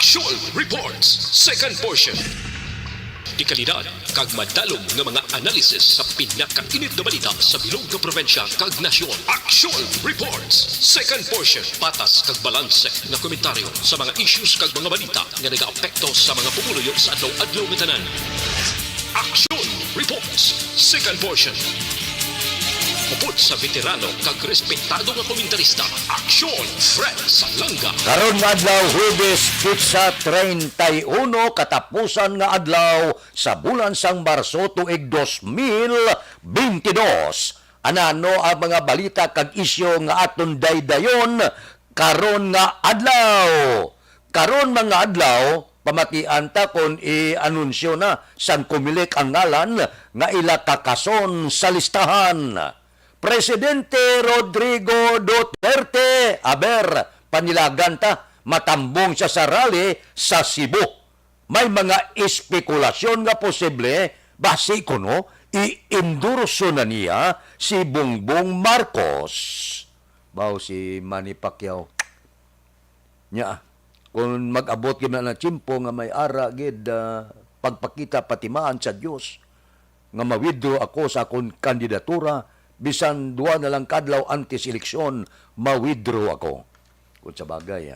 Aksyon Reports, second portion. Di kalidad, kag madalom nga mga analisis sa pinakainit na balita sa bilog na probinsya kag nasyon. Aksyon Reports, second portion. Patas kag balanse nga komentaryo sa mga issues kag mga balita nga nagaapekto sa mga pumuluyo sa adlaw-adlaw nga tanan. Aksyon Reports, second portion. Upod sa veterano kag respetado nga komentarista, Aksyon Fred Salanga. Karon nga adlaw Huwebes Pitsa 31 katapusan nga adlaw sa bulan sang Marso tuig 2022. Anano ang mga balita kag isyu nga aton daydayon karon nga adlaw. Karon mga adlaw pamatian ta kon i-anunsyo na sang kumilik ang ngalan nga ila kakason sa listahan. Presidente Rodrigo Duterte, panilagan ta, matambong siya sa rally sa Cebu. May mga espekulasyon nga posible, basi ko no, i-endorso na niya si Bongbong Marcos. Baw si Manny Pacquiao. Nya, kung mag-abot kina na tsimpo nga may ara, gid, pagpakita patimaan sa Diyos, nga mawidro ako sa akong kandidatura, bisan duwa na lang kadlaw antis-eleksyon, mawidro ako. Kung sa bagay,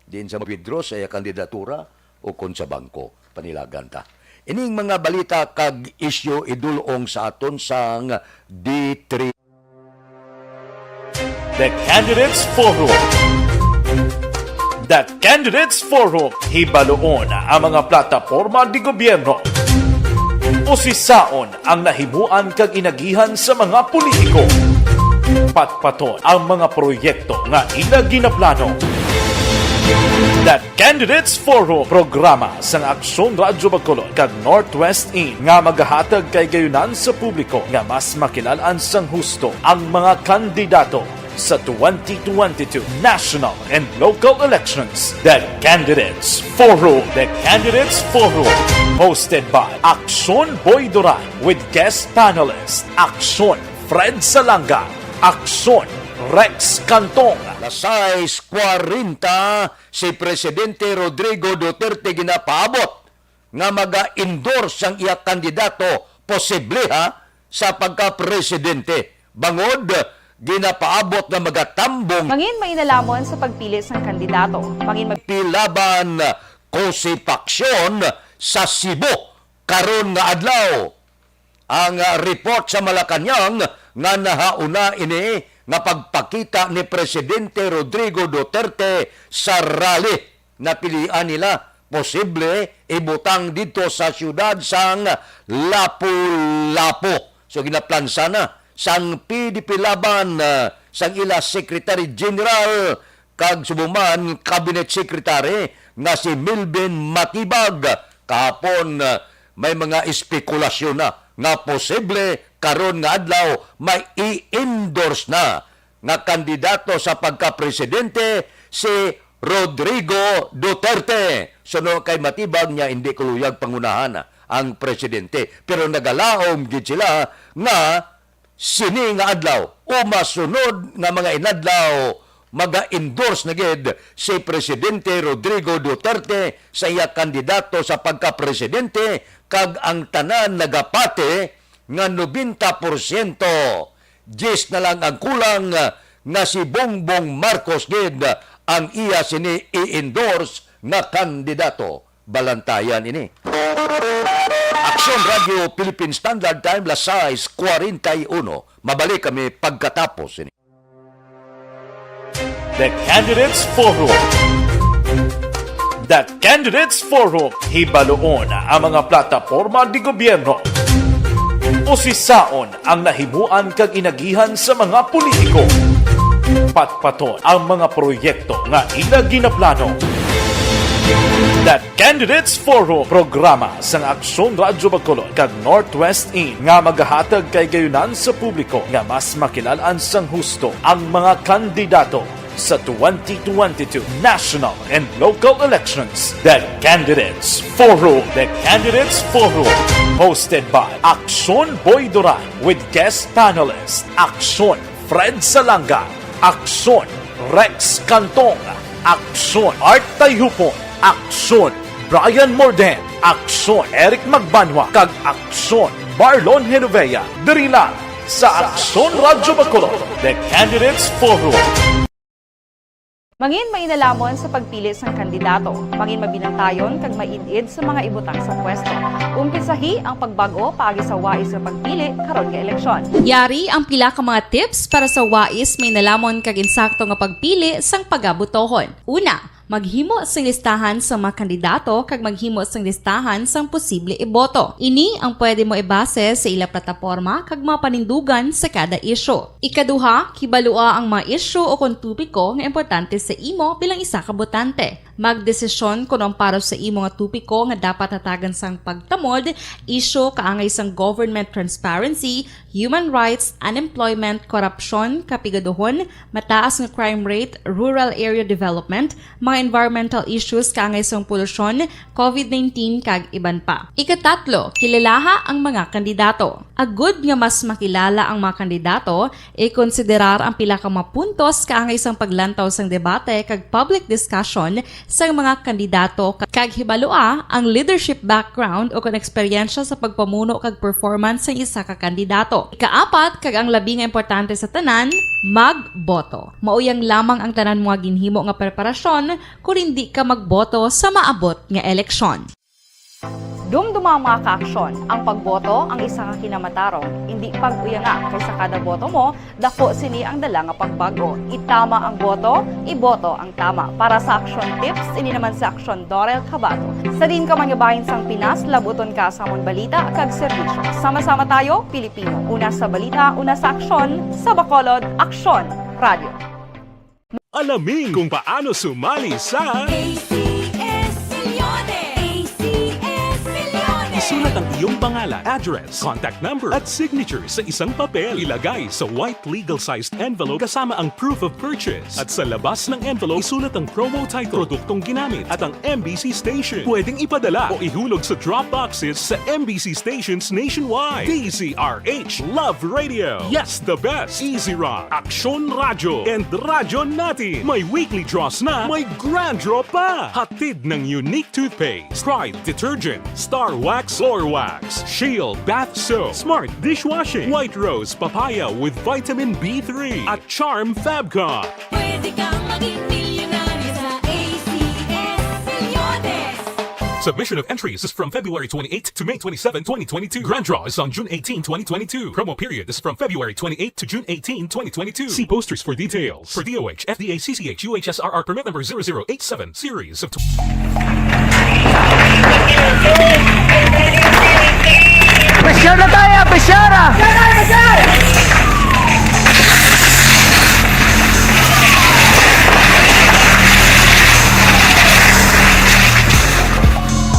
diin sa mawidro sa iya kandidatura o kung sa bangko, panilagan ta. Ining mga balita kag isyu idulong sa aton sang D3. The Candidates Forum. The Candidates Forum, hibaloon ang mga plataporma di gobyerno. Usisaon ang nahimuan kag inagihan sa mga politiko. Patpaton ang mga proyekto nga ila ginaplano. The Candidates Forum, programa sang Aksyon Radyo Bacolod kag Northwest In nga magahatag kay gayunan sa publiko nga mas makilalan sang husto ang mga kandidato sa 2022 national and local elections. The Candidates Forum. The Candidates Forum. Hosted by Aksyon Boy Duran with guest panelist Aksyon Fred Salanga, Aksyon Rex Cantong. Alas 6:40 si Presidente Rodrigo Duterte ginapaabot nga maga-endorse ang iya kandidato posible sa pagka-presidente. Bangod ginapaabot na magatambong Mangin may inalamon sa pagpili ng kandidato. Mangin pilaban kosipaksyon sa Cebu karon nga adlaw. Ang report sa Malacañang nga nahauna ini nga pagpakita ni Presidente Rodrigo Duterte sa rally na pilian nila posible ibutang dito sa siyudad sang Lapu-Lapu. So ginaplansa na sang PDP laban sang ila Secretary General kag subuman Cabinet Secretary nga si Milben Matibag. Kahapon may mga espekulasyon na nga posible karon nga adlaw may i-endorse na nga kandidato sa pagka-presidente si Rodrigo Duterte. Suno kay Matibag niya hindi kuluyag pangunahan ang presidente. Pero nagalaom gid sila nga sini nga adlaw o masunod nga mga inadlaw maga-endorse na gid si Presidente Rodrigo Duterte sa iya kandidato sa pagka-presidente kag ang tanan nagapate nga 90%. 10 na lang ang kulang nga si Bongbong Marcos gid ang iya sini i-endorse nga kandidato. Balantayan ini. Aksyon Radio Philippine Standard Time las 6:41. Mabalik kami pagkatapos ini. The Candidates Forum. The Candidates Forum, hibaloon ang mga plataporma di gobyerno. Usisaon ang nahimuan kag inagihan sa mga politiko. Patpaton ang mga proyekto nga ila ginaplano. The Candidates Forum, programa sang Aksyon Radyo Bacolod kag Northwest In nga magahatag kay gayunan sa publiko nga mas makilalan sang husto ang mga kandidato sa 2022 national and local elections. The Candidates Forum. The Candidates Forum. Hosted by Aksyon Boy Duran with guest panelist Aksyon Fred Salanga, Aksyon Rex Cantong, Aksyon Art Tayhupon, Aksyon Brian Morden, Aksyon Eric Magbanwa, kag Aksyon Marlon Genovea. Diri lang sa Aksyon Radyo Bacolod, The Candidates Forum. Mangin mainalamon sa pagpili ng kandidato, mangin mabinantayon kag mainid sa mga ibutang sa pwesto. Umpisahi ang pagbago paagi sa wais sa pagpili karon nga eleksyon. Yari ang pila ka mga tips para sa wais may nalamon kag insakto nga pagpili sang pagabutohon. Una, maghimo sang listahan sa mga kandidato kag maghimo sang listahan sang posible iboto. Ini ang pwede mo ibase sa ila plataporma kag mga panindugan sa kada issue. Ikaduha, kibalua ang mga issue o kung tupiko nga importante sa imo bilang isa ka botante. Magdesisyon kung ang para sa imo nga tupiko nga dapat hatagan sang pagtamod, issue kaangay sang government transparency, human rights, unemployment, korupsyon, kapigaduhon, mataas nga crime rate, rural area development, mga environmental issues kaangay sang polusyon, COVID-19 kag iban pa. Ikatatlo, kilalaha ang mga kandidato. Agud nga mas makilala ang mga kandidato, i-konsiderar ang pila ka mga puntos kaangay sang paglantaw sang debate kag public discussion sa mga kandidato kag hibalua ang leadership background o kung eksperyensya sa pagpamuno kag performance sa isa ka kandidato. Ikaapat kag ang labi nga importante sa tanan, magboto. Mauyang lamang ang tanan mga ginhimo nga preparasyon kung hindi ka magboto sa maabot nga eleksyon. Dumduma mga kaaksyon, ang pagboto ang isa ka kinamatarong. Hindi pag-uyanga kaysa kada boto mo, dako sini ang dala nga pagbago. Itama ang boto, iboto ang tama. Para sa action tips, ini naman sa Aksyon Dorel Cabato. Sa din ka manyabahin sang Pinas, labuton ka sa mong balita kag serbisyo. Sama-sama tayo, Pilipino. Una sa balita, una sa aksyon, sa Bacolod, Aksyon Radio. Alamin kung paano sumali sa Isulat ang iyong pangalan, address, contact number at signature sa isang papel. Ilagay sa white legal-sized envelope kasama ang proof of purchase. At sa labas ng envelope, isulat ang promo title, produktong ginamit at ang MBC station. Pwedeng ipadala o ihulog sa drop boxes sa MBC stations nationwide. DZRH Love Radio. Yes, the best. Easy Rock, Aksyon Radio, and Radyo Natin. May weekly draws na, may grand draw pa. Hatid ng unique toothpaste, Pride Detergent, Star Wax Floor Wax, Shield Bath Soap, Smart Dishwashing, White Rose Papaya with Vitamin B3, at Charm Fabcon. Pwede kang maging milyonaryo sa ACS Milyones. Submission of entries is from February 28 to May 27, 2022. Grand draw is on June 18, 2022. Promo period is from February 28 to June 18, 2022. See posters for details. For DOH, FDA, CCH, UHSRR permit number 0087, series of... Besyara tayo! Besyara!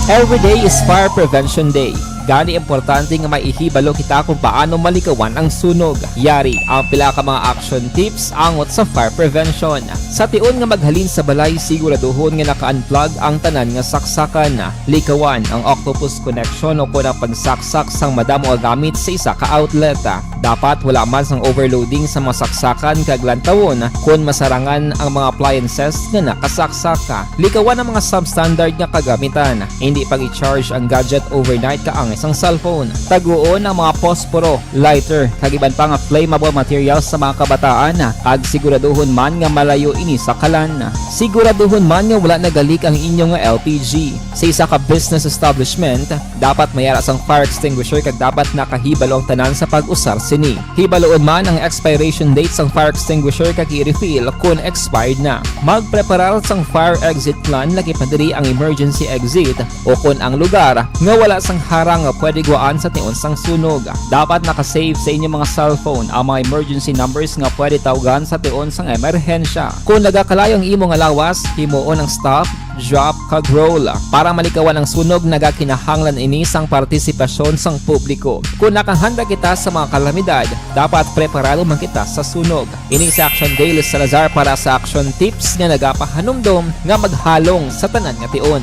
Every day is Fire Prevention Day. Gani importante nga maihibalo kita kung paano malikawan ang sunog. Yari ang pila ka mga action tips angot sa fire prevention. Sa tion nga maghalin sa balay, siguraduhon nga naka-unplug ang tanan nga saksakan. Likawan ang octopus connection o kung ang pagsaksak sang madamo gamit sa isa ka outlet. Dapat wala man sang overloading sa mga saksakan kag lantawon kung masarangan ang mga appliances nga nakasaksaka. Likawan ang mga substandard nga kagamitan. Hindi pag i-charge ang gadget overnight kaang isang cellphone. Taguon ang mga posporo, lighter, kag iban pa nga flammable materials sa mga kabataan. Ag siguraduhon man nga malayo ini sa kalan. Siguraduhon man nga wala nagalik ang inyong LPG. Sa isa ka business establishment, dapat mayara sang fire extinguisher kag dapat nakahibalo ang tanan sa pag-usar sini. Hibaloon man ang expiration date sang fire extinguisher kag i-refill kung expired na. Magpreparar sang fire exit plan lagi pa diri ang emergency exit o kung ang lugar nga wala sang harang nga pwede guaan sa tion sang sunog. Dapat nakasave sa inyong mga cellphone ang mga emergency numbers nga pwede tawagan sa tion sang emerhensya. Kung nagakalayo ang imong lawas, himuon ang stop, drop, kag roll. Para malikawan ang sunog, nagakinahanglan ini sang partisipasyon sang publiko. Kung nakahanda kita sa mga kalamidad, dapat preparado man kita sa sunog. Ini sa Action Daily Salazar para sa action tips nga nagapahanumdom nga maghalong sa tanan nga tion.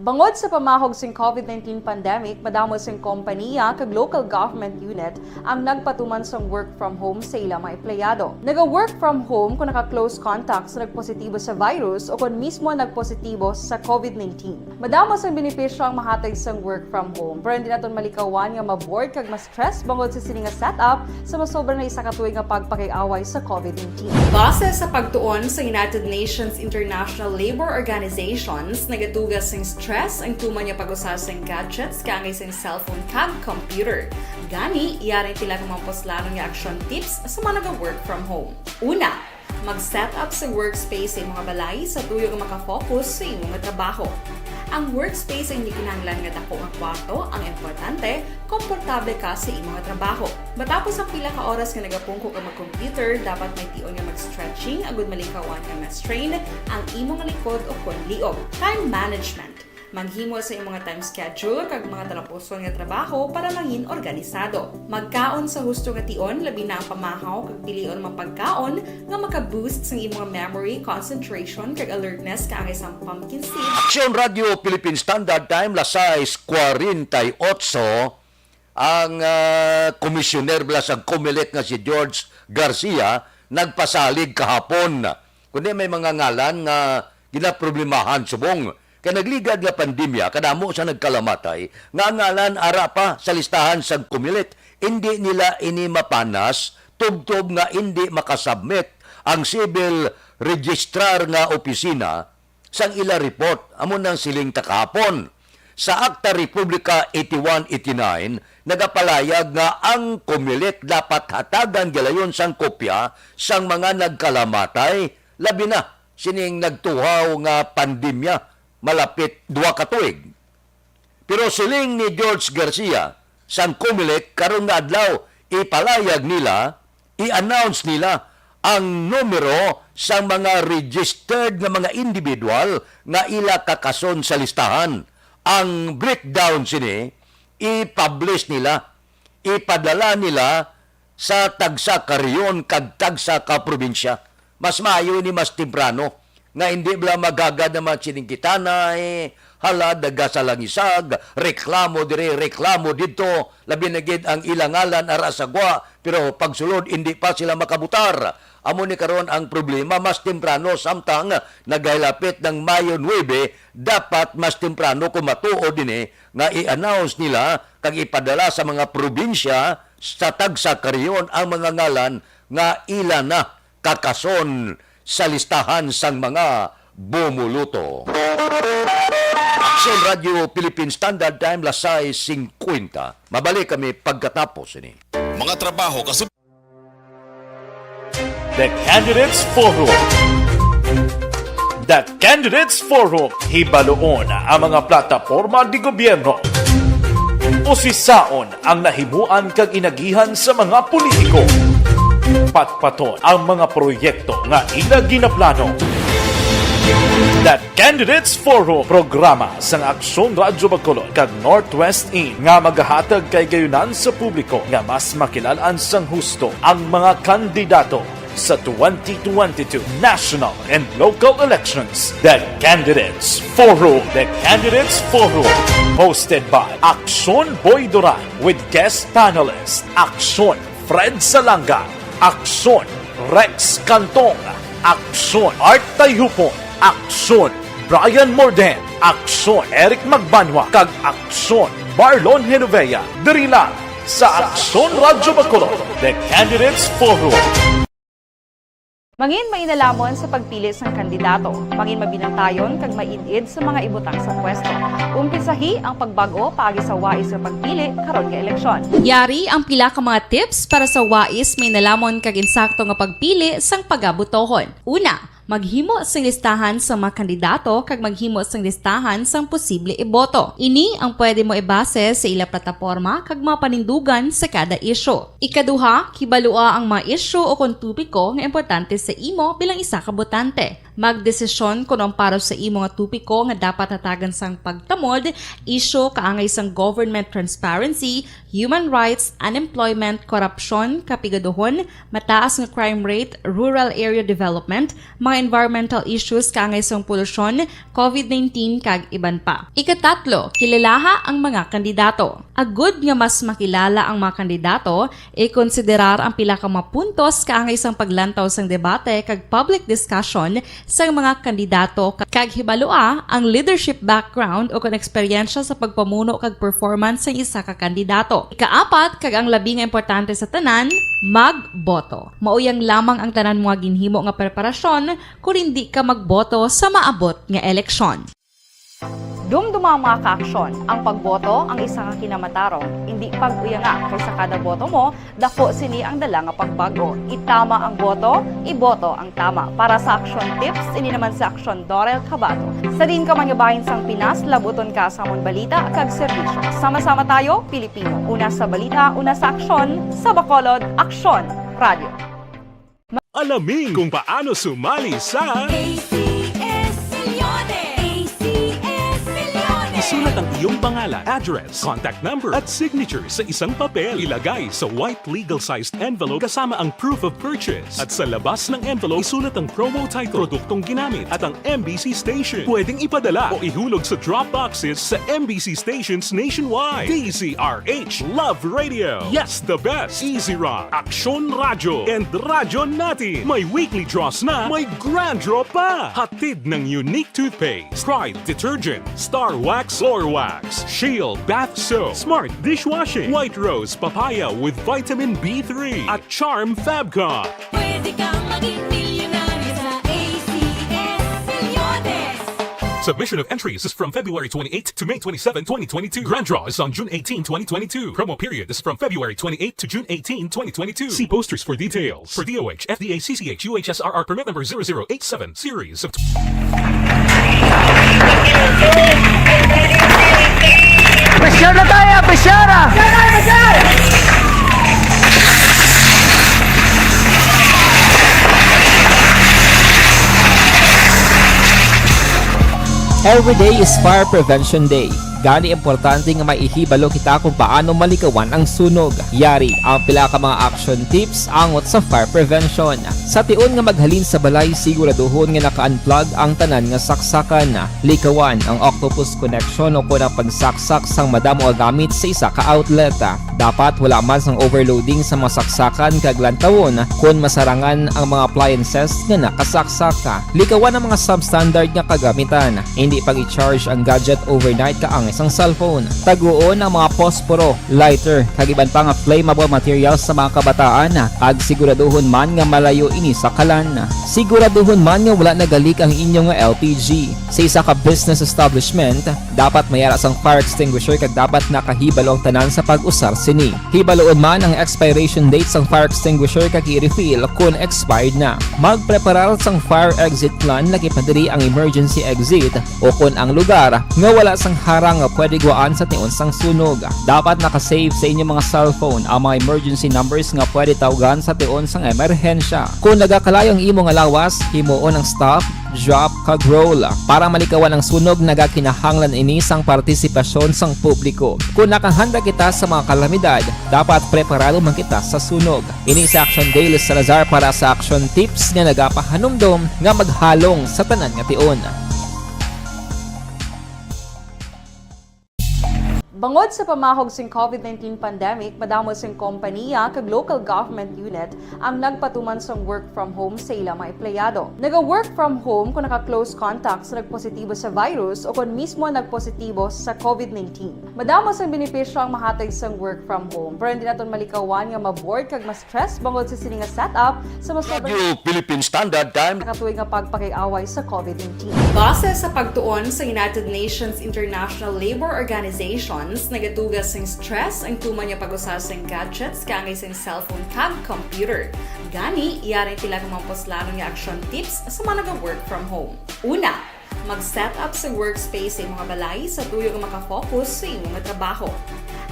Bangod sa pamahog sing COVID-19 pandemic, madamo sing kompanya kag local government unit ang nagpatuman sang work from home sa ilang mga empleyado. Naga-work from home kung naka-close contacts na nagpositibo sa virus o kung mismo nagpositibo sa COVID-19. Madamo sang benepisyo ang mahatag sang work from home, pero hindi naton malikawan nga ma-bored kag ma-stress bangod sa sini nga setup sa masobra na isa ka tuig nga pagpakiaway sa COVID-19. Base sa pagtuon sa United Nations International Labor Organizations, nagatugas sing stress ang tuman niya pag-usar sa gadgets kangay sa cellphone kag computer. Gani, iyaring tila ng mga poslanong nga action tips sa mga nag-work from home. Una, mag-set up sa workspace sa mga balay sa tuyo nga makafocus sa imong trabaho. Ang workspace ay hindi kinahanglan nga dako nga kwarto, ang importante, komportable ka sa imong trabaho. Matapos ang pila ka oras nga nagapungko ka mag-computer, dapat may tion nga mag-stretching agud malikawan nga ma-strain ang imong likod o kon liog. Time management. Maghimo sa imong time schedule kag mga talapuson nga trabaho para maging organisado. Magkaon sa husto nga tion, labi na ang pamahaw kag pilion mga pagkaon nga maka-boost sa imong memory, concentration kag alertness kaangay sa pumpkin seed. Aksyon Radio Philippine Standard Time, las 6:48, ang komisyoner bala sa COMELEC nga si George Garcia nagpasalig kahapon. Kundi may mga ngalan nga ginaproblemahan subong. Kaya nagligad nga pandemya, kadamo sa nagkalamatay, nga ngalan ara pa sa listahan sa COMELEC, hindi nila ini mapanas, tubtob nga hindi makasubmit ang civil registrar nga opisina sang ila report amon nang siling takapon. Sa Acta Republica 8189, nagapalayag nga ang COMELEC dapat hatagan gilayon sang kopya sang mga nagkalamatay, labi na sining nagtuhaw nga pandemya malapit 2 ka tuig. Pero siling ni George Garcia sang COMELEC karon nga adlaw ipalayag nila, i-announce nila ang numero sa mga registered na mga individual nga ila kakason sa listahan. Ang breakdown sini i-publish nila, ipadala nila sa tagsa ka rehiyon kag tagsa ka probinsya. Mas maayo ni mas temprano nga hindi bala magagad naman siningkitanay, hala, daga sa langisag, reklamo dire, reklamo dito, labi na gid ang ilangalan ara sa gwa, pero pagsulod hindi pa sila makabutar. Amo ni karon ang problema, mas temprano samtang nagailapit ng Mayo 9, dapat mas temprano kung matuod din nga i-announce nila kag ipadala sa mga probinsya sa tagsa kariyon ang mga ngalan nga ila na kakason sa listahan sang mga bumuluto. Aksyon Radio Philippine Standard Time, las 6:50. Mabalik kami pagkatapos ini. Mga trabaho kasub The Candidates Forum. The Candidates Forum, hibaloon ang mga plataporma di gobyerno. Usisaon ang nahimuan kag inagihan sa mga politiko. Patpaton ang mga proyekto nga ila ginaplano. The Candidates Forum, programa sang Aksyon Radyo Bacolod kag Northwest In nga magahatag kay gayunan sa publiko nga mas makilalaan sang husto ang mga kandidato sa 2022 national and local elections. The Candidates Forum. The Candidates Forum, hosted by Aksyon Boy Duran with guest panelist Aksyon Fred Salanga, Aksyon Rex Cantong, Aksyon Art Tayupon, Aksyon Brian Morden, Aksyon Eric Magbanwa, kag Aksyon Marlon Genovea. Diri lang sa Aksyon Radyo Bacolod, The Candidates Forum. Mangin mainalamon sa pagpili sang kandidato, mangin mabinantayon kag mainid sa mga ibutang sa pwesto. Umpisahi ang pagbago paagi sa wais nga pagpili karon nga eleksyon. Yari ang pila ka mga tips para sa wais may nalamon kag insakto nga pagpili sang pagabutohon. Una, maghimo sang listahan sa mga kandidato kag maghimo sang listahan sang posible iboto. Ini ang pwede mo ibase sa ila plataporma kag mga panindugan sa kada isyu. Ikaduha, kibalua ang mga isyu o kon topiko nga importante sa imo bilang isa ka botante. Magdesisyon kung ang para sa imo nga tupiko nga dapat hatagan sang pagtamod, isyu kaangay sang government transparency, human rights, unemployment, korupsyon, kapigaduhon, mataas nga crime rate, rural area development, mga environmental issues kaangay sang polusyon, COVID-19 kag iban pa. Ikatatlo, kilalaha ang mga kandidato. Agud nga mas makilala ang mga kandidato, konsiderar ang pila ka mga puntos kaangay sang paglantaw sang debate kag public discussion sang mga kandidato kag hibalua ang leadership background o kon eksperyensya sa pagpamuno kag performance sang isa ka kandidato. Ikaapat kag ang labi nga importante sa tanan, magboto. Mauyang lamang ang tanan mga ginhimo nga preparasyon kung hindi ka magboto sa maabot nga eleksyon. Dumduma mga kaaksyon, ang pagboto ang isa ka kinamatarong, hindi pag-uyanga kaysa kada boto mo, dako sini ang dala nga pagbago. Itama ang boto, iboto ang tama. Para sa action tips, ini naman sa Aksyon Dorel Cabato. Sa din ka manyabahin sang Pinas, labuton ka sa amon balita kag serbisyo. Sama-sama tayo, Pilipino. Una sa balita, una sa aksyon, sa Bacolod, Aksyon Radio. Alamin kung paano sumali sa ACS Milyones! ACS Milyones! Isulat ang iyong pangalan, address, contact number at signature sa isang papel. Ilagay sa white legal-sized envelope kasama ang proof of purchase. At sa labas ng envelope, isulat ang promo title, produktong ginamit at ang MBC station. Pwedeng ipadala o ihulog sa drop boxes sa MBC stations nationwide. DZRH Love Radio. Yes, the best. Easy Rock, Aksyon Radio, and Radyo Natin. May weekly draws na, may grand draw pa. Hatid ng unique toothpaste, Pride Detergent, Star Wax Floor Wax, Shield Bath Soap, Smart Dishwashing, White Rose Papaya with Vitamin B3, at Charm Fabcon. Pwede kang maging milyonaryo sa ACS Milyones! Submission of entries is from February 28 to May 27, 2022. Grand draw is on June 18, 2022. Promo period is from February 28 to June 18, 2022. See posters for details. For DOH, FDA, CCH, UHSRR permit number 0087, series of... Presyar na tayo! Presyara! Every day is Fire Prevention Day. Gani importante nga maihibalo kita kung paano malikawan ang sunog. Yari ang pila ka mga action tips angot sa fire prevention. Sa tion nga maghalin sa balay, siguraduhon nga naka-unplug ang tanan nga saksakan. Likawan ang octopus connection o kung ang pagsaksak sang madamo nga gamit sa isa ka outlet. Dapat wala man sang overloading sa mga saksakan kag lantawon kung masarangan ang mga appliances nga nakasaksak. Likawan ang mga substandard nga kagamitan. Hindi pag i-charge ang gadget overnight kaang isang cellphone. Taguon ang mga posporo, lighter, kag iban pa nga flammable materials sa mga kabataan. Ag siguraduhon man nga malayo ini sa kalan. Siguraduhon man nga wala nagalik ang inyong LPG. Sa isa ka business establishment, dapat mayara sang fire extinguisher kag dapat nakahibalo ang tanan sa pag-usar sini. Hibaloon man ang expiration date sang fire extinguisher kag i-refill kung expired na. Magpreparar sang fire exit plan lagi padiri ang emergency exit o kung ang lugar nga wala sang harang nga pwede guwaan sa tion sang sunog. Dapat nakasave sa inyong mga cellphone ang mga emergency numbers nga pwede tawagan sa tion sang emerhensya. Kung nagakalayo ang imong lawas, himuon ang stop, drop, kag roll. Para malikawan ang sunog, nagakinahanglan ini sang partisipasyon sang publiko. Kung nakahanda kita sa mga kalamidad, dapat preparado man kita sa sunog. Ini sa Action Daily Salazar para sa action tips nga nagapahanumdom nga maghalong sa tanan nga tion. Bangod sa pamahog sing COVID-19 pandemic, madamo sing kompanya kag local government unit ang nagpatuman sang work from home sa ilang mga empleyado. Naga-work from home kung naka-close contact sa nagpositibo sa virus o kung mismo nagpositibo sa COVID-19. Madamo sang benepisyo ang mahatag sang work from home, pero hindi naton malikawan nga ma-bored kag ma-stress bangod sa sini nga setup sa mas Radio Philippine Standard Time. nakatuig nga pagpakiaway sa COVID-19. Base sa pagtuon sa United Nations International Labor Organization, nagatugas ng stress ang tuman niya pag-usas ng gadgets kangay sa cellphone kag computer. Gani, iyaring tila ng mga poslanong nga action tips sa mga nag-work from home. Una, mag-set up sa workspace sa mga balay sa tuyo nga makafocus sa iyong trabaho.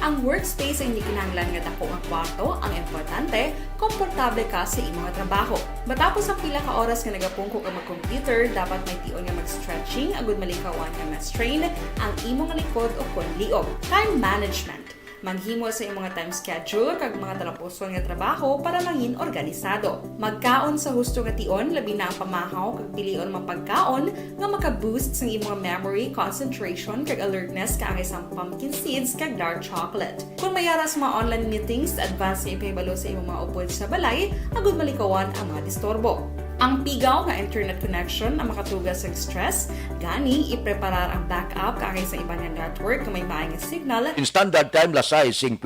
Ang workspace ay hindi kinahanglan nga dako ang kwarto, ang importante, komportable ka sa imong nga trabaho. Matapos ang pila ka oras nga nagapungko ka mag-computer, dapat may tion nga mag-stretching agud malikawan nga ma-strain ang imong likod o kon liog. Time management. Maghimo sa imong nga time schedule kag mga talapuson nga trabaho para mangin organisado. Magkaon sa husto nga tion, labi na ang pamahaw kag pilion mang pagkaon nga maka-boost sa imong memory, concentration kag alertness kaangay sang pumpkin seeds kag dark chocolate. Kung mayaras mga online meetings, advance nga ipahibalo sa imong mga upod sa balay, agud malikawan ang mga disturbo. Ang pigaw nga internet connection ang makatugas sa stress, gani ipreparar ang backup kaangay sa ibang nga network kung may maayong signal. In standard time, lasay 57,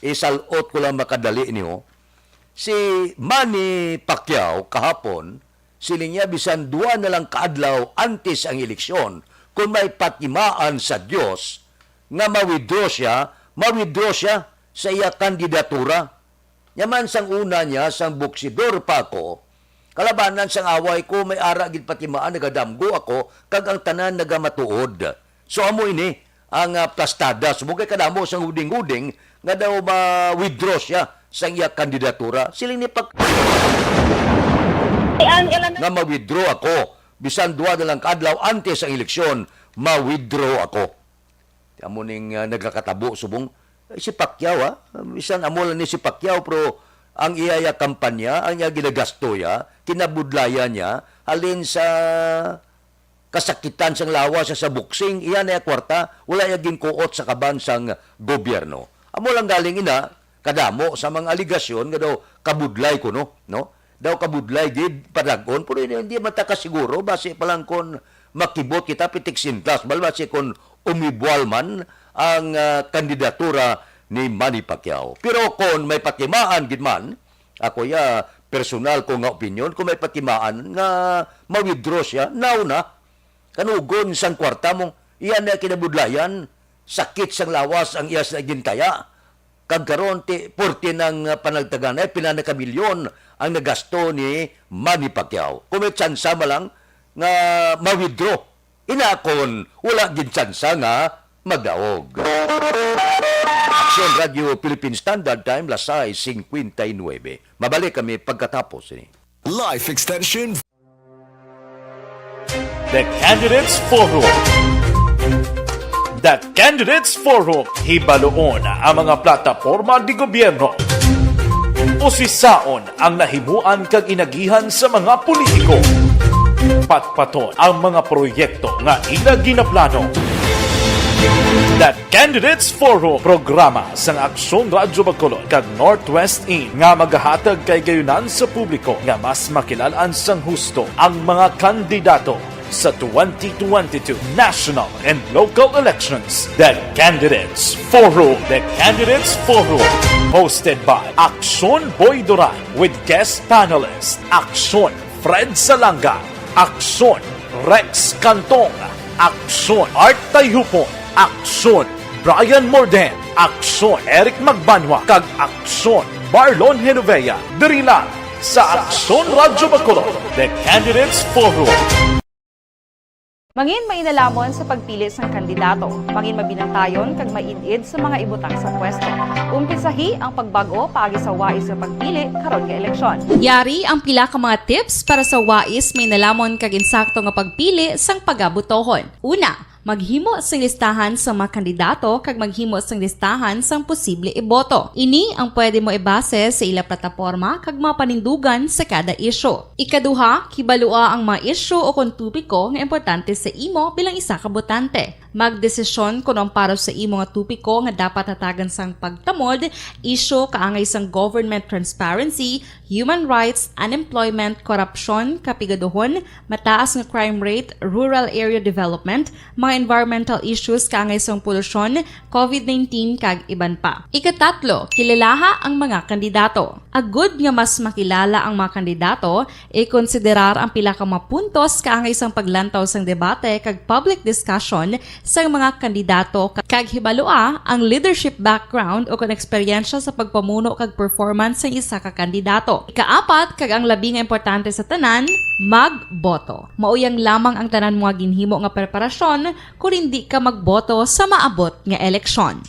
isalot ko lang makadali niyo. Si Manny Pacquiao kahapon, silinya bisan duwa na lang kaadlaw antes ang eleksyon, kung may patimaan sa Dios nga ma-withdraw siya sa iya kandidatura. Yaman sang una niya, sang buksidor pa ako, kalabanan sang away ko, may ara gid patimaan, nagadamgo ako, kag ang tanan nagamatuod. So amo ini, ang plastada, sumugay kadamo sang huding-huding, nga daw ma-withdraw siya sa iya kandidatura. Siling ni pag... nga ma-withdraw ako, bisan duwa na lang kadlaw antes ang eleksyon, ma-withdraw ako. Amo ning nagkakatabo, subong, si Pacquiao, bisan amo lang ni si Pacquiao, pero ang iyaya kampanya, ang iya ginagasto ya, kinabudlaya niya, halin sa kasakitan sang lawas sa boxing, iyan ay kwarta, wala iya ginkuot sa kaban sang gobyerno. Amo lang galing ina, kadamo sa mga aligasyon, nga daw kabudlay ko, no? Daw kabudlay, gid, padagon, pero hindi matakasiguro, base pa lang kung makibot kita, pitik sintas, base kung umibwal man ang kandidatura ni Manny Pacquiao. Pero kung may patimaan gid man, ako ya personal ko nga opinion, kung may patimaan nga ma-withdraw siya, na kanugon sang kwarta mong iyan na kinabudlayan, sakit sang lawas ang iyas na gintaya, kagkaroon ti 40 ng panagtaganay, pinana ka milyon ang nagasto ni Manny Pacquiao. Kung may tsansa malang nga ma-withdraw, inakon wala gid tsansa nga magdaog. Aksyon Radio Philippine Standard Time, lasay 59. Mabalik kami pagkatapos ini. Life Extension. The Candidates Forum. The Candidates Forum, hibaloon ang mga plataporma di gobyerno. Usisaon ang nahimuan kag inagihan sa mga politiko. Patpaton ang mga proyekto nga ila ginaplano. The Candidates Forum, programa sang Aksyon Radyo Bacolod kag Northwest In nga magahatag kay gayunan sa publiko nga mas makilalan sang husto ang mga kandidato sa 2022 national and local elections. The Candidates Forum. The Candidates Forum, hosted by Aksyon Boy Duran with guest panelists Aksyon Fred Salanga, Aksyon Rex Cantong, Aksyon Art Tayhupon, Aksyon Brian Morden, Aksyon Eric Magbanwa, kag Aksyon Marlon Genovea. Diri lang sa Aksyon Radyo Bacolod. The Candidates Forum. Mangin mainalamon sa pagpili sang kandidato, mangin mabinantayon kag mainid sa mga ibutang sa pwesto. Umpisahi ang pagbago paagi sa wais sa pagpili karon nga eleksyon. Yari ang pila ka mga tips para sa wais may nalamon kag insakto nga pagpili sang pagabutohon. Una, maghimo sang listahan sa mga kandidato kag maghimo sang listahan sang posible iboto. Ini ang pwede mo ibase sa ila plataporma kag mga panindugan sa kada isyu. Ikaduha, kibalua ang mga isyu o kung tupiko nga importante sa imo bilang isa ka botante. Magdesisyon kung ang para sa imo nga tupiko nga dapat hatagan sang pagtamod, isyu kaangay sang government transparency, human rights, unemployment, korupsyon, kapigaduhon, mataas nga crime rate, rural area development, mga environmental issues kaangay sang polusyon, COVID-19 kag iban pa. Ikatatlo, kilalaha ang mga kandidato. Agud nga mas makilala ang mga kandidato, i-konsiderar ang pila ka mga puntos kaangay sang paglantaw sang debate kag public discussion sang mga kandidato kag hibalua ang leadership background o kon eksperyensya sa pagpamuno kag performance sa isa ka kandidato. Ikaapat, kag ang labi nga importante sa tanan, magboto. Mauyang lamang ang tanan mga ginhimo nga preparasyon kung hindi ka magboto sa maabot nga eleksyon.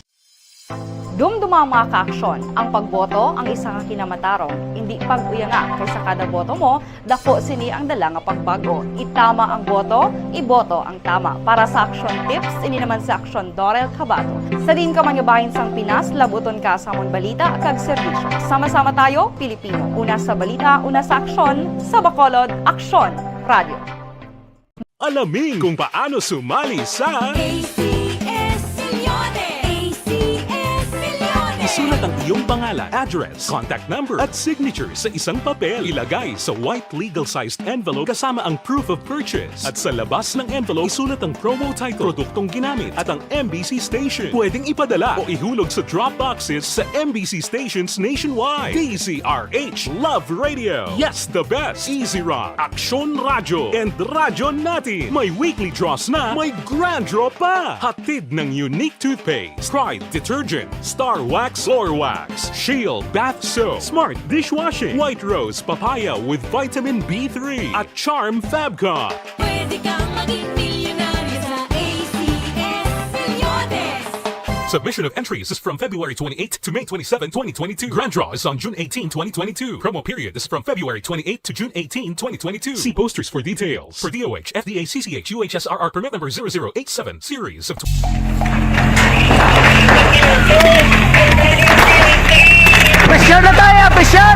Dumduma ang mga kaaksyon, ang pagboto ang isang kinamatarong, hindi pag-uyanga kaysa kada boto mo, dako sini ang dala nga pagbago. Itama ang boto, iboto ang tama. Para sa action tips, ini naman sa Aksyon Dorel Cabato. Sa din ka manyabahin sang Pinas, labuton ka sa amon balita kag serbisyo. Sama-sama tayo, Pilipino. Una sa balita, una sa aksyon, sa Bacolod, Aksyon Radio. Alamin kung paano sumali sa ACS-CILYONE. ACS-CILYONE. Isulat ang iyong pangalan, address, contact number at signature sa isang papel. Ilagay sa white legal-sized envelope kasama ang proof of purchase. At sa labas ng envelope, isulat ang promo title, produktong ginamit at ang MBC station. Pwedeng ipadala o ihulog sa drop boxes sa MBC stations nationwide. DZRH Love Radio. Yes, the best. Easy Rock, Aksyon Radio, and Radyo Natin. May weekly draws na, may grand draw pa. Hatid ng unique toothpaste, Pride Detergent, Star Wax Floor Wax, Shield Bath Soap, Smart Dishwashing, White Rose Papaya with Vitamin B3, at Charm Fabcon. Pwede kang maging milyonaryo sa ACS-CILYONE. Submission of entries is from February 28 to May 27, 2022. Grand draw is on June 18, 2022. Promo period is from February 28 to June 18, 2022. See posters for details. For DOH, FDA, CCH, UHSRR permit number 0087, series of... Pressure na tayo! Pressure!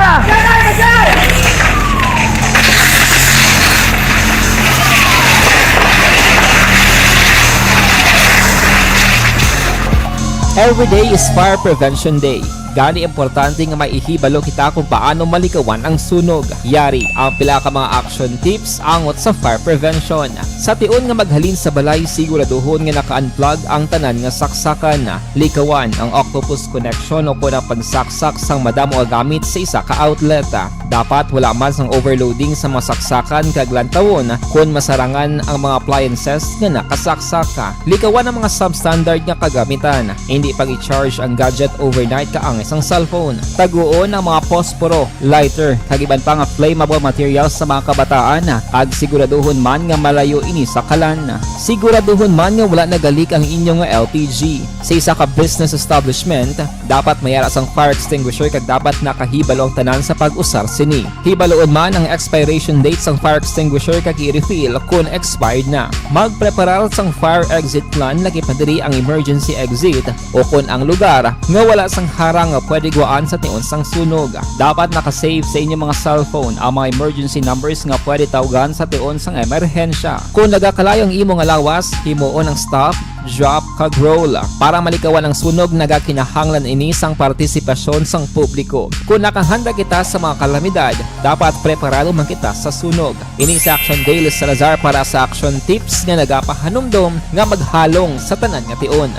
Every day is Fire Prevention Day. Gani importante nga maihibalo kita kung paano malikawan ang sunog. Yari ang pila ka mga action tips angot sa fire prevention. Sa tion nga maghalin sa balay, siguraduhon nga naka-unplug ang tanan nga saksakan. Likawan ang octopus connection o kung ang pagsaksak sang madamo nga gamit sa isa ka outlet. Dapat wala man sang overloading sa mga saksakan kag lantawon kung masarangan ang mga appliances nga nakasaksaka. Likawan ang mga substandard nga kagamitan. Hindi pag i-charge ang gadget overnight kaang isang cellphone. Taguon ang mga posporo, lighter, kag iban pa nga flammable materials sa mga kabataan. Ag siguraduhon man nga malayo ini sa kalan. Siguraduhon man nga wala nagalik ang inyong LPG. Sa isa ka business establishment, dapat mayara sang fire extinguisher kag dapat nakahibalo ang tanan sa pag-usar sini. Hibaloon man ang expiration date sang fire extinguisher kag i-refill kung expired na. Magpreparar sang fire exit plan lagi pa diri ang emergency exit o kung ang lugar nga wala sang harang nga pwede guaan sa tion sang sunog. Dapat nakasave sa inyong mga cellphone ang mga emergency numbers nga pwede tawagan sa tion sang emerhensya. Kung nagakalayo ang imong alawas, himuon ang stop, drop, kag roll. Para malikawan ang sunog, nagakinahanglan ini sang partisipasyon sang publiko. Kung nakahanda kita sa mga kalamidad, dapat preparado man kita sa sunog. Ini sa Action Daily Salazar para sa action tips nga nagapahanumdom nga maghalong sa tanan nga tion.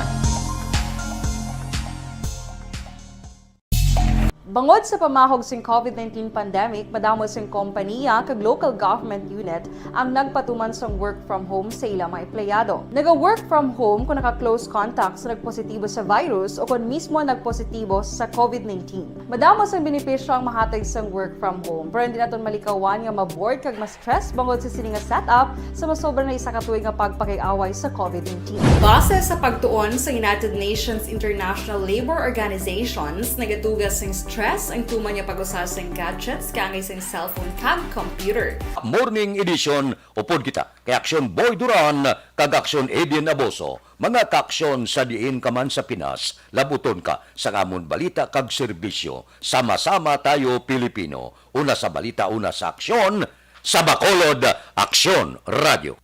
Bangod sa pamahog sing COVID-19 pandemic, madamo sing kompanya kag local government unit ang nagpatuman sang work from home sa ilang mga empleyado. Naga-work from home kung naka-close contact sa nagpositibo sa virus o kung mismo nagpositibo sa COVID-19. Madamo sang benepisyo ang mahatag sang work from home, pero hindi naton malikawan nga maboard kag ma-stress bangod sa sini nga setup sa masobra na isa ka tuig nga pagpakiaway sa COVID-19. Base sa pagtuon sa United Nations International Labor Organizations, nagatugas sing stress ang tuman niya pag-usar sa gadgets kangay sa cellphone kag computer. Morning edition upod kita kay Aksyon Boy Duran kag Aksyon Edian Aboso. Mga kaaksyon sa diin ka man sa Pinas, labuton ka sa amon balita kag serbisyo. Sama-sama tayo Pilipino. Una sa balita, una sa aksyon, sa Bacolod, Aksyon Radio.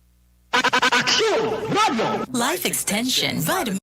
Life Extension Vitamin